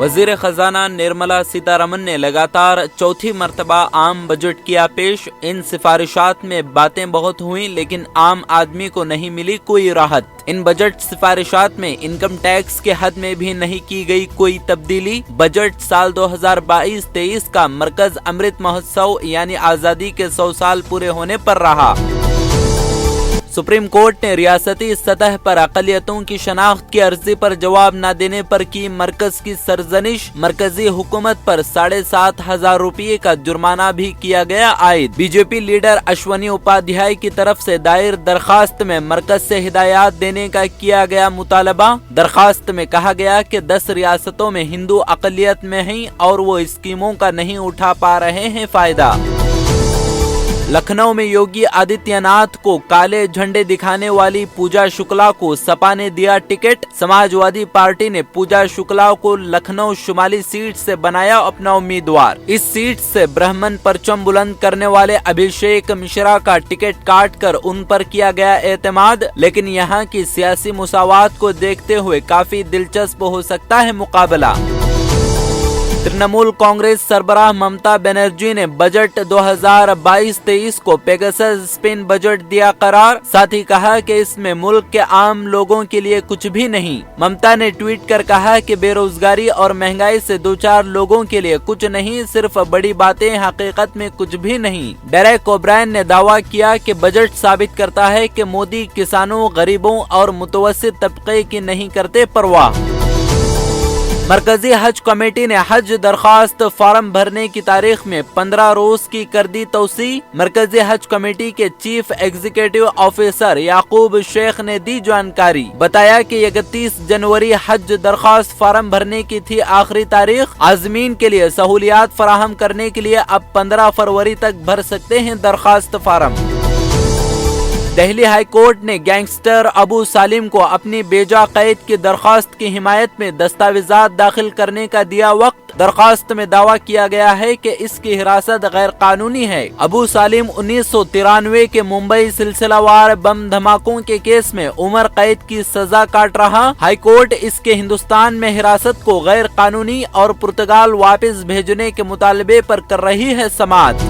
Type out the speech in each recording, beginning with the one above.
वजीर खजाना निर्मला सीतारमन ने लगातार चौथी मर्तबा आम बजट किया पेश। इन सिफारिशात में बातें बहुत हुई लेकिन आम आदमी को नहीं मिली कोई राहत। इन बजट सिफारिशात में इनकम टैक्स के हद में भी नहीं की गई कोई तब्दीली। बजट साल 2022-23 का मरकज अमृत महोत्सव यानी आजादी के 100 साल पूरे होने पर रहा। सुप्रीम कोर्ट ने रियासती सतह पर अक़लियतों की शनाख्त की अर्जी पर जवाब न देने पर की मरकज की सरजनिश। मरकजी हुकूमत पर 7,500 रुपये का जुर्माना भी किया गया आयद। बीजेपी लीडर अश्वनी उपाध्याय की तरफ से दायर दरखास्त में मरकज से हिदायत देने का किया गया मुतालबा। दरखास्त में कहा गया कि 10 रियासतों में हिंदू अक़लियत में हैं और वो स्कीमों का नहीं उठा पा रहे हैं फायदा। लखनऊ में योगी आदित्यनाथ को काले झंडे दिखाने वाली पूजा शुक्ला को सपा ने दिया टिकट। समाजवादी पार्टी ने पूजा शुक्ला को लखनऊ शुमाली सीट से बनाया अपना उम्मीदवार। इस सीट से ब्राह्मण परचम बुलंद करने वाले अभिषेक मिश्रा का टिकट काट कर उन पर किया गया एतमाद। लेकिन यहाँ की सियासी मुसावात को देखते हुए काफी दिलचस्प हो सकता है मुकाबला। तृणमूल कांग्रेस सरबराह ममता बनर्जी ने बजट 2022-23 को पेगासस स्पिन बजट दिया करार। साथ ही कहा कि इसमें मुल्क के आम लोगों के लिए कुछ भी नहीं। ममता ने ट्वीट कर कहा कि बेरोजगारी और महंगाई से 2-4 लोगों के लिए कुछ नहीं, सिर्फ बड़ी बातें, हकीकत में कुछ भी नहीं। डेरेक ओब्रायन ने दावा किया कि बजट साबित करता है कि मोदी किसानों, गरीबों और मुतवस्सित तबके की नहीं करते परवाह। मरकजी हज कमेटी ने हज दरखास्त फार्म भरने की तारीख में 15 रोज की कर दी तौसी। मरकजी हज कमेटी के चीफ एग्जीक्यूटिव ऑफिसर याकूब शेख ने दी जानकारी। बताया कि 31 जनवरी हज दरखास्त फार्म भरने की थी आखिरी तारीख। आज़मीन के लिए सहूलियात फराहम करने के लिए अब 15 फरवरी तक भर सकते हैं दरखास्त फार्म। दिल्ली हाई कोर्ट ने गैंगस्टर अबू सालिम को अपनी बेजा कैद की दरखास्त की हिमायत में दस्तावेजात दाखिल करने का दिया वक्त। दरखास्त में दावा किया गया है कि इसकी हिरासत गैर कानूनी है। अबू सालिम 1993 के मुंबई सिलसिलावार बम धमाकों के केस में उम्र कैद की सजा काट रहा। हाई कोर्ट इसके हिंदुस्तान में हिरासत को गैर कानूनी और पुर्तगाल वापस भेजने के मुतालबे पर कर रही है समाअत।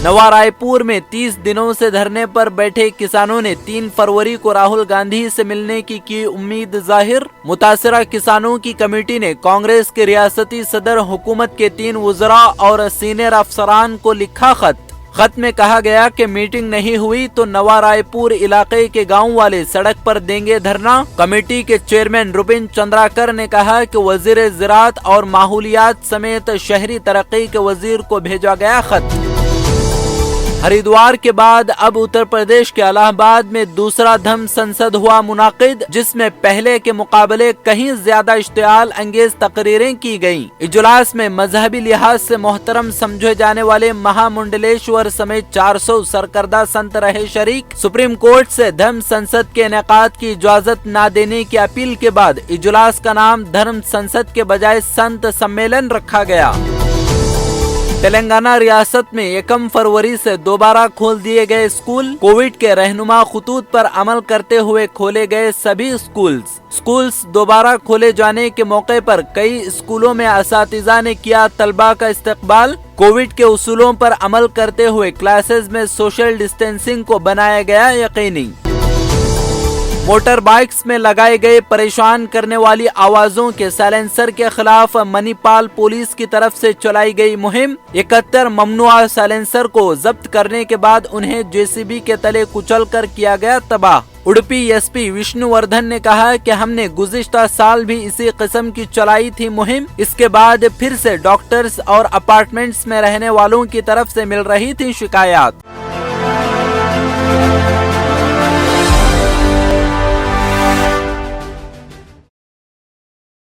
नवा रायपुर में 30 दिनों से धरने पर बैठे किसानों ने 3 फरवरी को राहुल गांधी से मिलने की उम्मीद जाहिर। मुतासरा किसानों की कमेटी ने कांग्रेस के रियासती सदर, हुकूमत के 3 वज़रा और सीनियर अफसरान को लिखा खत। खत में कहा गया कि मीटिंग नहीं हुई तो नवा रायपुर इलाके के गांव वाले सड़क पर देंगे धरना। कमेटी के चेयरमैन रुपिन चंद्राकर ने कहा कि वजीर ज़राअत और माहौलियात समेत शहरी तरक्की के वजीर को भेजा गया खत। हरिद्वार के बाद अब उत्तर प्रदेश के इलाहाबाद में दूसरा धम्म संसद हुआ मुनाकिद, जिसमें पहले के मुकाबले कहीं ज्यादा इश्तियाल अंगेज तकरीरें की गयी। इजलास में मजहबी लिहाज से मोहतरम समझे जाने वाले महामुंडलेश्वर समेत 400 सरकर्दा संत रहे शरीक। सुप्रीम कोर्ट से धम्म संसद के इनेकाद की इजाजत न देने की अपील के बाद इजलास का नाम धर्म संसद के बजाय संत सम्मेलन रखा गया। तेलंगाना रियासत में 1 फरवरी से दोबारा खोल दिए गए स्कूल। कोविड के रहनुमा खुतूत पर अमल करते हुए खोले गए सभी स्कूल्स दोबारा खोले जाने के मौके पर कई स्कूलों में असातिज़ा ने किया तलबा का इस्तकबाल। कोविड के उसूलों पर अमल करते हुए क्लासेस में सोशल डिस्टेंसिंग को बनाया गया यकीनी। मोटर बाइक्स में लगाए गए परेशान करने वाली आवाजों के साइलेंसर के खिलाफ मणिपाल पुलिस की तरफ से चलाई गई मुहिम। 71 ममनुआ साइलेंसर को जब्त करने के बाद उन्हें जेसीबी के तले कुचल कर किया गया तबाह। उडुपी एसपी विष्णुवर्धन ने कहा कि हमने गुज़िश्ता साल भी इसी किस्म की चलाई थी मुहिम। इसके बाद फिर से डॉक्टर्स और अपार्टमेंट्स में रहने वालों की तरफ से मिल रही थी शिकायत।